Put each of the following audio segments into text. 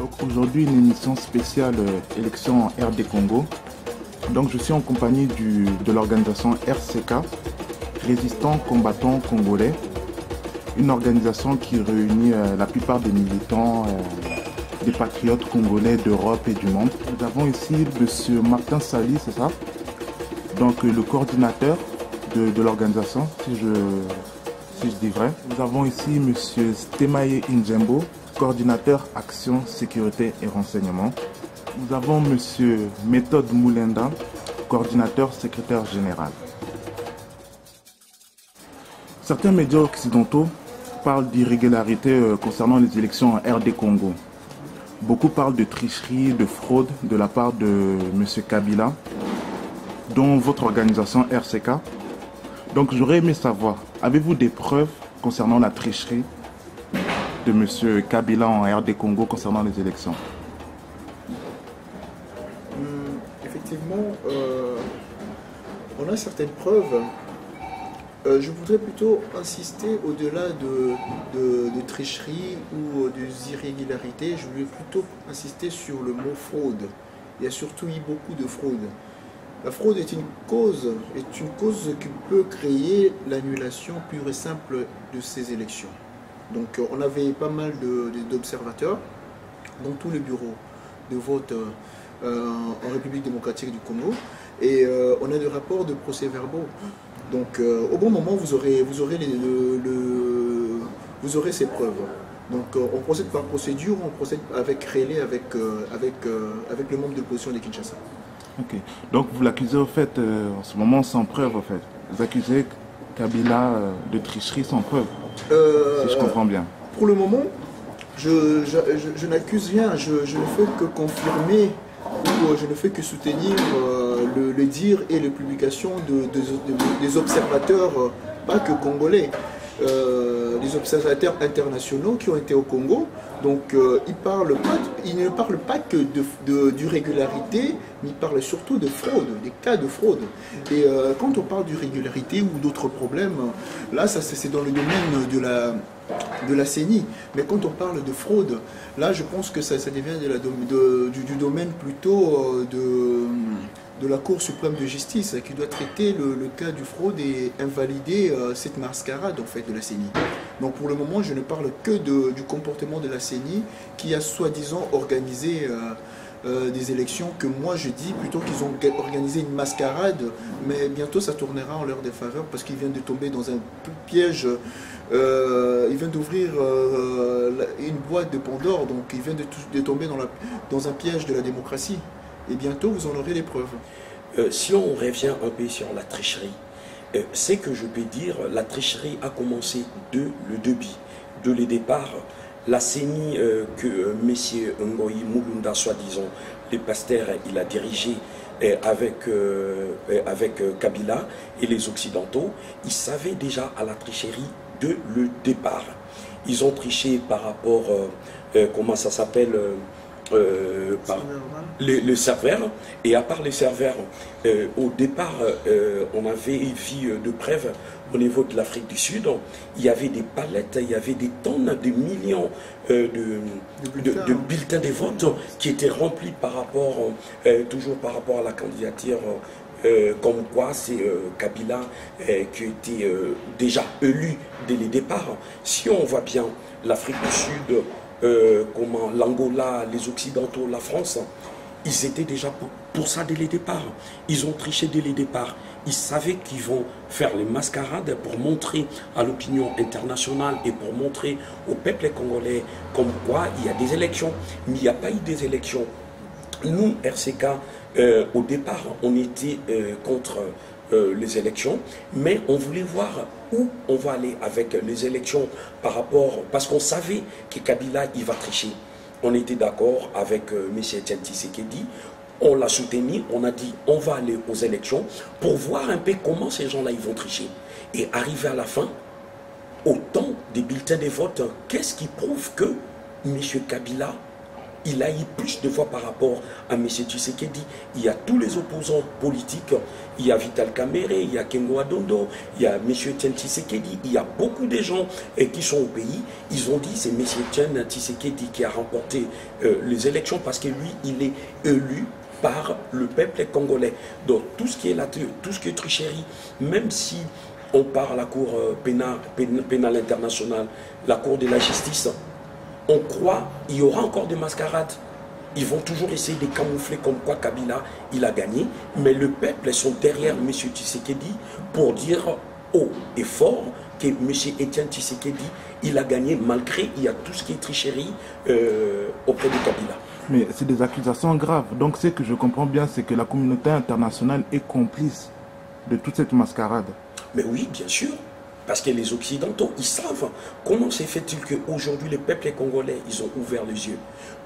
Donc aujourd'hui une émission spéciale élection en RD Congo. Donc je suis en compagnie de l'organisation RCK, Résistants Combattants Congolais, une organisation qui réunit la plupart des militants, des patriotes congolais d'Europe et du monde. Nous avons ici M. Martin Sali, c'est ça? Donc le coordinateur de l'organisation, si je dis vrai. Nous avons ici M. Stemaye Injembo, coordinateur Action, Sécurité et Renseignement. Nous avons M. Méthode Moulenda, coordinateur secrétaire général. Certains médias occidentaux parlent d'irrégularités concernant les élections en RD Congo. Beaucoup parlent de tricherie, de fraude de la part de M. Kabila, dont votre organisation RCK. Donc j'aurais aimé savoir, avez-vous des preuves concernant la tricherie de M. Kabila en RD Congo concernant les élections? Effectivement, on a certaines preuves. Je voudrais plutôt insister au-delà de tricherie ou des irrégularités. Je voulais plutôt insister sur le mot fraude. Il y a surtout eu beaucoup de fraude. La fraude est une cause qui peut créer l'annulation pure et simple de ces élections. Donc on avait pas mal d'observateurs dans tous les bureaux de vote en République démocratique du Congo et on a des rapports de procès-verbaux. Donc au bon moment vous aurez ces preuves. Donc on procède par procédure, on procède avec relais avec le membre de l'opposition de Kinshasa. Ok. Donc vous l'accusez au fait en ce moment sans preuve en fait. Vous accusez Kabila de tricherie sans preuve, si je comprends bien. Pour le moment, je n'accuse rien, je ne fais que confirmer ou je ne fais que soutenir le dire et les publications des observateurs, pas que congolais, des observateurs internationaux qui ont été au Congo. Donc ils ne parlent pas que d'irrégularité, mais ils parlent surtout de fraude, des cas de fraude. Et quand on parle d'irrégularité ou d'autres problèmes, là c'est dans le domaine de la CENI. Mais quand on parle de fraude, là je pense que ça devient du domaine plutôt de la Cour suprême de justice qui doit traiter le cas du fraude et invalider cette mascarade en fait de la CENI. Donc pour le moment je ne parle que du comportement de la CENI qui a soi-disant organisé des élections que moi je dis plutôt qu'ils ont organisé une mascarade, mais bientôt ça tournera en leur défaveur parce qu'ils viennent de tomber dans un piège, ils viennent d'ouvrir une boîte de Pandore, donc ils viennent de tomber dans un piège de la démocratie. Et bientôt vous en aurez les preuves. Si on revient un peu sur la tricherie, c'est que je peux dire, la tricherie a commencé dès le début, dès le départ. La CENI que M. Ngoyi Moulunda, soi-disant, le pasteur, il a dirigé avec Kabila et les Occidentaux, ils savaient déjà à la tricherie dès le départ. Ils ont triché par rapport, comment ça s'appelle, le serveur, et à part les serveurs, au départ, on avait vu de preuves au niveau de l'Afrique du Sud. Il y avait des palettes, il y avait des tonnes, des millions de bulletins de vote qui étaient remplis par rapport, toujours par rapport à la candidature. Comme quoi c'est Kabila qui était déjà élu dès le départ. Si on voit bien l'Afrique du Sud, comment l'Angola, les Occidentaux, la France, ils étaient déjà pour ça dès le départ. Ils ont triché dès le départ. Ils savaient qu'ils vont faire les mascarades pour montrer à l'opinion internationale et pour montrer au peuple congolais comme quoi il y a des élections. Mais il n'y a pas eu des élections. Nous, RCK, au départ, on était contre les élections, mais on voulait voir où on va aller avec les élections par rapport, parce qu'on savait que Kabila, il va tricher. On était d'accord avec M. Etienne Tshisekedi, on l'a soutenu, on a dit on va aller aux élections pour voir un peu comment ces gens-là, ils vont tricher. Et arriver à la fin, au temps des bulletins de vote, qu'est-ce qui prouve que M. Kabila il a eu plus de voix par rapport à M. Tshisekedi. Il y a tous les opposants politiques, il y a Vital Kamerhe, il y a Kengo Adondo, il y a M. Etienne Tshisekedi, il y a beaucoup de gens qui sont au pays. Ils ont dit c'est M. Etienne Tshisekedi qui a remporté les élections parce que lui, il est élu par le peuple congolais. Donc tout ce qui est là, tout ce qui est tricherie, même si on part à la Cour pénale internationale, la Cour de la justice, on croit qu'il y aura encore des mascarades. Ils vont toujours essayer de camoufler comme quoi Kabila, il a gagné. Mais le peuple sont derrière M. Tshisekedi pour dire haut et fort que M. Etienne Tshisekedi, il a gagné malgré il y a tout ce qui est tricherie auprès de Kabila. Mais c'est des accusations graves. Donc ce que je comprends bien, c'est que la communauté internationale est complice de toute cette mascarade. Mais oui, bien sûr. Parce que les Occidentaux, ils savent comment se fait-il qu'aujourd'hui les peuples congolais, ils ont ouvert les yeux.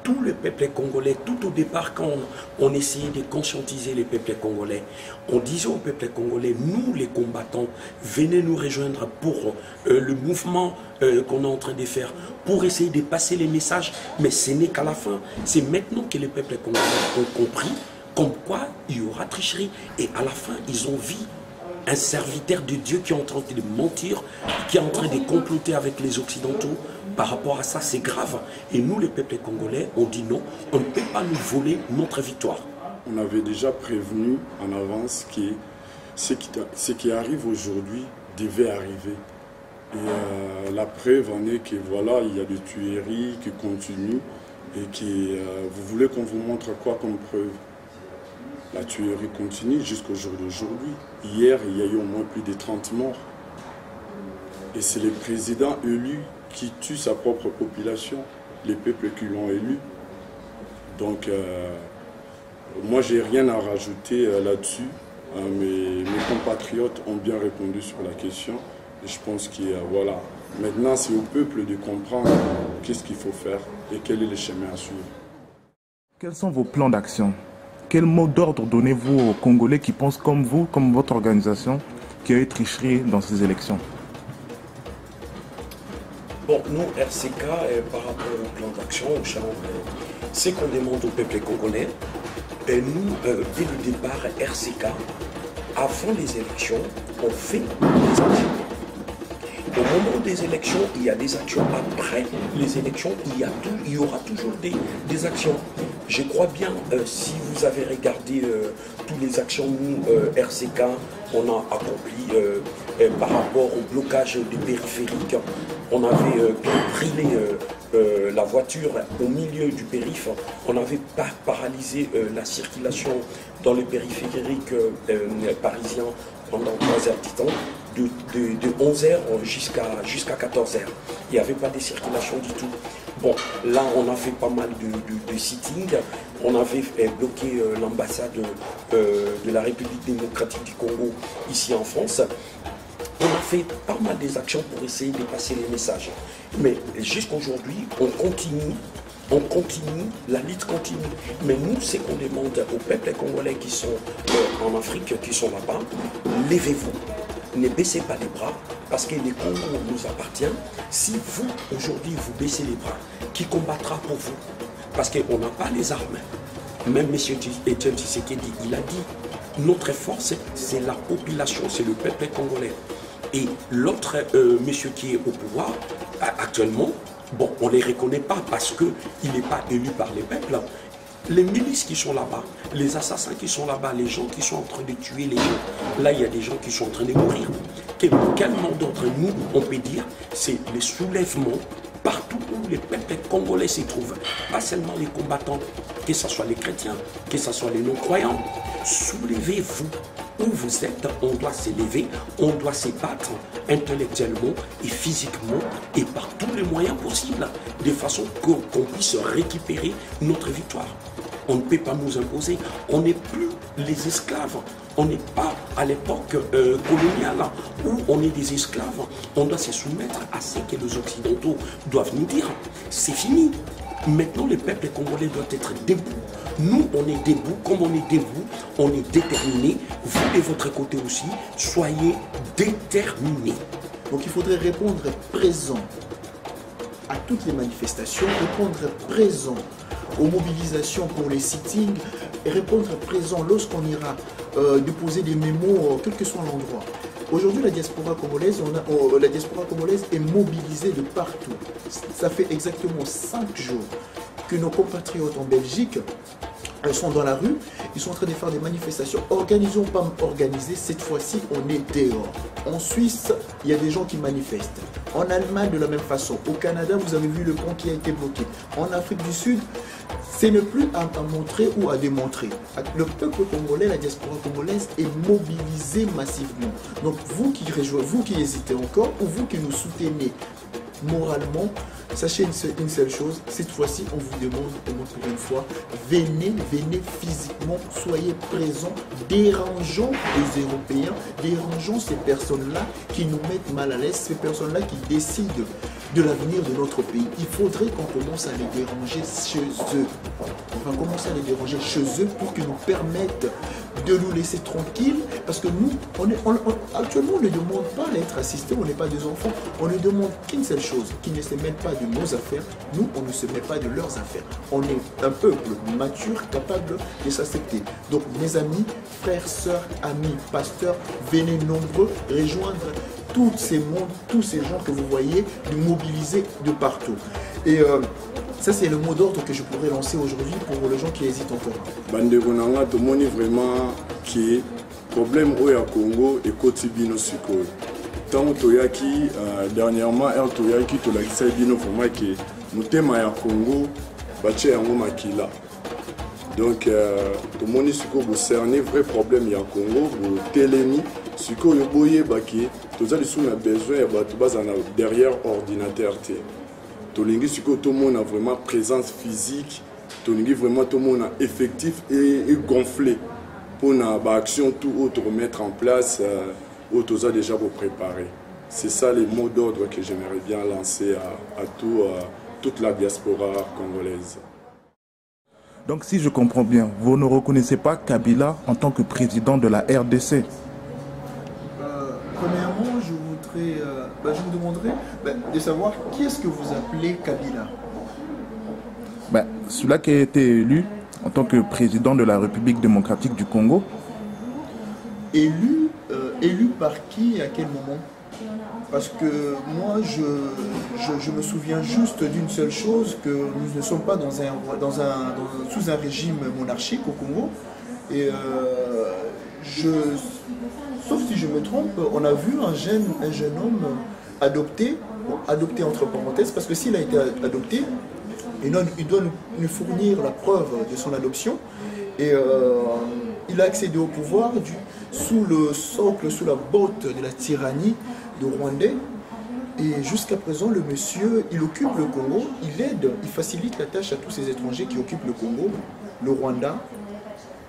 Tout le peuple congolais, tout au départ, quand on essayait de conscientiser les peuples congolais, on disait au peuple congolais, nous les combattants, venez nous rejoindre pour le mouvement qu'on est en train de faire, pour essayer de passer les messages, mais ce n'est qu'à la fin. C'est maintenant que les peuples congolais ont compris comme quoi il y aura tricherie. Et à la fin, ils ont vu un serviteur de Dieu qui est en train de mentir, qui est en train de comploter avec les Occidentaux. Par rapport à ça, c'est grave. Et nous, les peuples congolais, on dit non, on ne peut pas nous voler notre victoire. On avait déjà prévenu en avance que ce qui arrive aujourd'hui devait arriver. Et la preuve en est que voilà, il y a des tueries qui continuent et que vous voulez qu'on vous montre quoi comme preuve? La tuerie continue jusqu'au jour d'aujourd'hui. Hier, il y a eu au moins plus de 30 morts. Et c'est le président élu qui tue sa propre population, les peuples qui l'ont élu. Donc, moi, j'ai rien à rajouter là-dessus. Mes compatriotes ont bien répondu sur la question. Et je pense que, voilà, maintenant, c'est au peuple de comprendre qu'est-ce qu'il faut faire et quel est le chemin à suivre. Quels sont vos plans d'action? Quel mot d'ordre donnez-vous aux Congolais qui pensent comme vous, comme votre organisation, qui a eu tricherie dans ces élections? Bon, nous, RCK, par rapport au plan d'action, c'est qu'on demande au peuple congolais. Et nous, dès le départ, RCK, avant les élections, on fait des actions. Au moment des élections, il y a des actions. Après les élections, il y aura toujours des actions. Je crois bien, si vous avez regardé toutes les actions, nous, RCK, on a accompli par rapport au blocage des périphériques. On avait brûlé la voiture au milieu du périph'. On avait paralysé la circulation dans les périphériques parisiens pendant 3 heures de temps. De 11h jusqu'à 14h. Il n'y avait pas de circulation du tout. Bon, là, on a fait pas mal de sitting. On avait bloqué l'ambassade de la République démocratique du Congo ici en France. On a fait pas mal des actions pour essayer de passer les messages. Mais jusqu'à aujourd'hui, on continue, la lutte continue. Mais nous, ce qu'on demande aux peuples congolais qui sont en Afrique, qui sont là-bas, levez-vous. Ne baissez pas les bras, parce que le Congo nous appartient. Si vous, aujourd'hui, vous baissez les bras, qui combattra pour vous? Parce qu'on n'a pas les armes. Même M. Etienne Tshisekedi, il a dit, notre force, c'est la population, c'est le peuple congolais. Et l'autre monsieur qui est au pouvoir, actuellement, bon, on ne les reconnaît pas parce qu'il n'est pas élu par les peuples. Les milices qui sont là-bas, les assassins qui sont là-bas, les gens qui sont en train de tuer les gens, là il y a des gens qui sont en train de mourir. Quel nombre d'entre nous, on peut dire, c'est le soulèvement partout où les peuples congolais se trouvent. Pas seulement les combattants, que ce soit les chrétiens, que ce soit les non-croyants. Soulevez-vous. Où vous êtes, on doit s'élever, on doit se battre intellectuellement et physiquement et par tous les moyens possibles, de façon qu'on puisse récupérer notre victoire. On ne peut pas nous imposer, on n'est plus les esclaves, on n'est pas à l'époque coloniale où on est des esclaves, on doit se soumettre à ce que les Occidentaux doivent nous dire. C'est fini. Maintenant, le peuple congolais doit être debout. Nous, on est debout. Comme on est debout, on est déterminé. Vous, de votre côté aussi, soyez déterminés. Donc, il faudrait répondre présent à toutes les manifestations, répondre présent aux mobilisations pour les sittings, et répondre présent lorsqu'on ira déposer des mémos, quel que soit l'endroit. Aujourd'hui, la diaspora congolaise est mobilisée de partout. Ça fait exactement 5 jours que nos compatriotes en Belgique sont dans la rue, ils sont en train de faire des manifestations. Organisées ou pas organisées, cette fois-ci, on est dehors. En Suisse, il y a des gens qui manifestent. En Allemagne, de la même façon. Au Canada, vous avez vu le pont qui a été bloqué. En Afrique du Sud, ce n'est plus à montrer ou à démontrer. Le peuple congolais, la diaspora congolaise est mobilisée massivement. Donc vous qui rejoignez, vous qui hésitez encore, ou vous qui nous soutenez moralement, sachez une seule chose, cette fois-ci, on vous demande encore une fois, venez physiquement, soyez présents, dérangeons les Européens, dérangeons ces personnes-là qui nous mettent mal à l'aise, ces personnes-là qui décident de l'avenir de notre pays. Il faudrait qu'on commence à les déranger chez eux. On va commencer à les déranger chez eux pour qu'ils nous permettent de nous laisser tranquilles, parce que nous, actuellement, on ne demande pas à être assistés, on n'est pas des enfants, on ne demande qu'une seule chose, qu'ils ne se mêlent pas de nos affaires, nous, on ne se met pas de leurs affaires. On est un peuple mature, capable de s'accepter. Donc, mes amis, frères, sœurs, amis, pasteurs, venez nombreux rejoindre tous ces mondes, tous ces gens que vous voyez, de mobiliser de partout. Et ça, c'est le mot d'ordre que je pourrais lancer aujourd'hui pour les gens qui hésitent encore. Bandeko nanga tomoni vraiment que problème au Congo et Kotibino Siko. Tant toyaki dernièrement toyaki tolakisa bino vraiment que mutema ya Congo bache yango makila. Donc tomoni siko bo cerner vrai problème ya Congo bo telemi siko yo boye baki tozali sous na besoin ya bato bazana derrière ordinateur te. Tolingi siko tout le monde a vraiment présence physique, tolingi vraiment tout le monde a effectif et gonflé pour na action tout autre remettre en place où tout ça déjà pour préparer. C'est ça les mots d'ordre que j'aimerais bien lancer à toute la diaspora congolaise. Donc si je comprends bien, vous ne reconnaissez pas Kabila en tant que président de la RDC? Premièrement, je vous demanderai de savoir qui est-ce que vous appelez Kabila. Celui-là qui a été élu en tant que président de la République démocratique du Congo. Élu par qui et à quel moment? Parce que moi, je me souviens juste d'une seule chose, que nous ne sommes pas sous un régime monarchique au Congo. Et sauf si je me trompe, on a vu un jeune homme adopté entre parenthèses, parce que s'il a été adopté, il doit nous fournir la preuve de son adoption. Et il a accédé au pouvoir sous le socle, sous la botte de la tyrannie de Rwandais. Et jusqu'à présent, le monsieur, il occupe le Congo, il aide, il facilite la tâche à tous ces étrangers qui occupent le Congo, le Rwanda,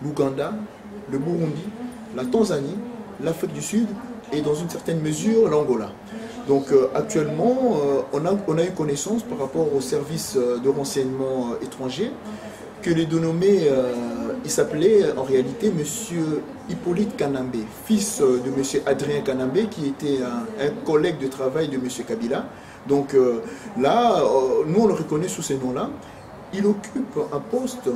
l'Ouganda, le Burundi, la Tanzanie, l'Afrique du Sud et dans une certaine mesure l'Angola. Donc actuellement, on a eu connaissance par rapport aux services de renseignement étrangers que les dénommés, il s'appelait en réalité Monsieur Hippolyte Kanambe, fils de Monsieur Adrien Kanambe, qui était un collègue de travail de Monsieur Kabila. Donc là, nous on le reconnaît sous ces noms-là. Il occupe un poste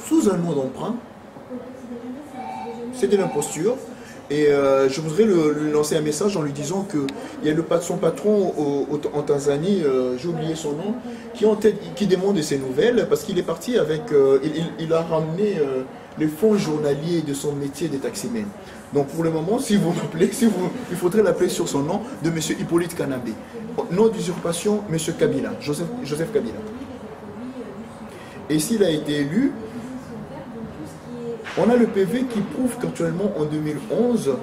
sous un nom d'emprunt. C'est de l'imposture. Et je voudrais lui lancer un message en lui disant qu'il y a son patron en Tanzanie, j'ai oublié son nom, qui demande ses nouvelles parce qu'il est parti avec, il a ramené les fonds journaliers de son métier de taximan. Donc pour le moment, si vous m'appelez, il faudrait l'appeler sur son nom de M. Hippolyte Kanambe. Nom d'usurpation, M. Kabila, Joseph Kabila. Et s'il a été élu, on a le PV qui prouve qu'actuellement, en 2011,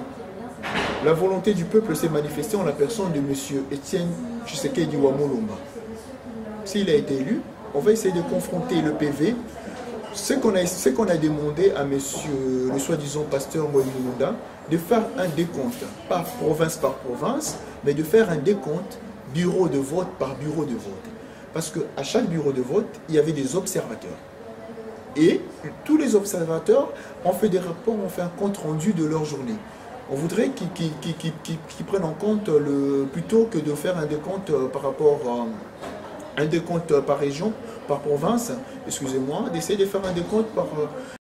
la volonté du peuple s'est manifestée en la personne de M. Etienne Tshisekedi Wamolomba. S'il a été élu, on va essayer de confronter le PV. Ce qu'on a demandé à M. le soi-disant pasteur Moïmunda, de faire un décompte, pas province par province, mais de faire un décompte bureau de vote par bureau de vote. Parce qu'à chaque bureau de vote, il y avait des observateurs. Et tous les observateurs ont fait des rapports, ont fait un compte rendu de leur journée. On voudrait qu'ils prennent en compte, plutôt que de faire un décompte par rapport un décompte par région, par province, excusez-moi, d'essayer de faire un décompte par